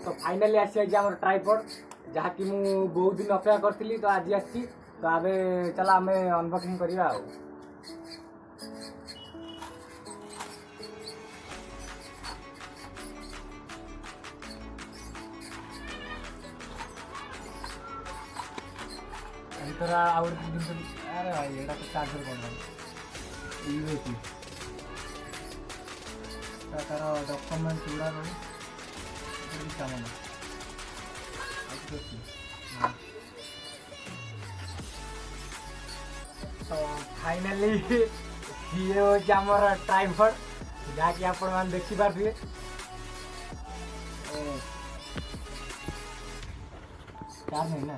तो फाइनाली आसी आम ट्राइपड जहाँकि मुझे बहुत दिन अपेक्षा करी तो आज आसी तो आबे चला आम अनबॉक्सिंग करवा इधर अरे भाई ये तो चार्जर कौन यूएसबी तार डॉक्यूमेंट गुड़ा रही काम तो फाइनाली ये हूँ आमर ट्राइपड जहाँकि आपण मैंने देखिपारे चार नहीं ना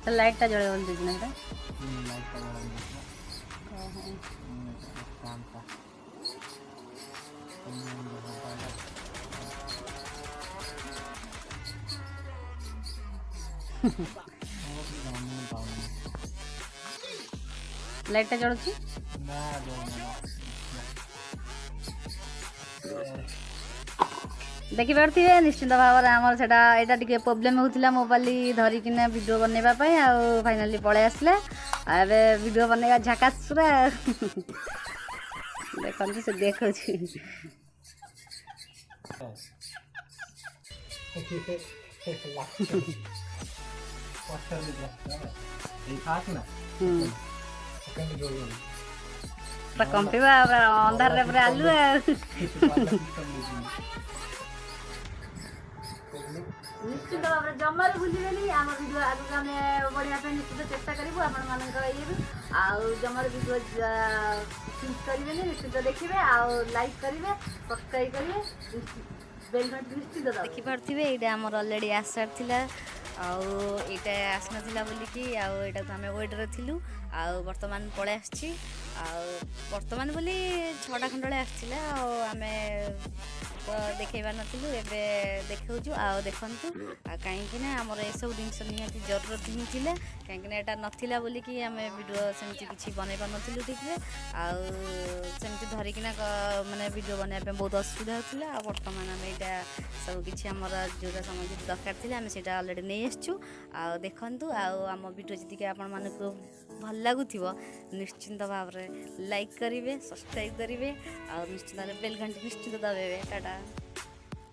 लाइट टा जड़े बोल दीजिए ना लाइट टा जड़ुची देखी पारे निश्चिंत भाव में आमर से यहाँ टे प्रोब्लेम होता मोबाइल धरिकिना वीडियो बनवाई आ फाइनाली पलि आसला ए वीडियो बनवा झाकास पूरा देखते से देखा कंपीवा अंधार पूरा आलू निश्चित भाव में जमार भूलिबेनी आम वीडियो आगे आम बढ़िया निश्चित चेष्टा करूँ आपण जमार वीडियो क्लिक करेंगे निश्चित देखिए लाइक करेंगे सब्सक्राइब करेंगे बेल घंटी निश्चित देखिपे यहाँ आम अलरेडी आस सारी आईटा आसना बोलिकी आईटा तो आम वेट्रे थिलु बर्तमान पलि आसी बर्तमान बोली 6टा खंडे आसला आम देखा नु एवं देखा देखु कहीं आमर ये सब जिन निहती जरूरत ही थी कहीं यहाँ नाला बोलिकी आम वीडियो सेमती किसी बनई पार नु ठीक से आमती धरिकिना मानने वीडियो बनवाई बहुत असुविधा होता बर्तमान आम यहाँ सब किसी आमर जो सामग्री दरकार थी आम से अलरेडी नहीं आसचु देखु आम वीडियो जी आपण मानक भल लगुव निश्चिंत भाव में लाइक करेंगे सब्सक्राइब करेंगे और निश्चिंत बेल घंटी निश्चिंत दबाइबे टाटा।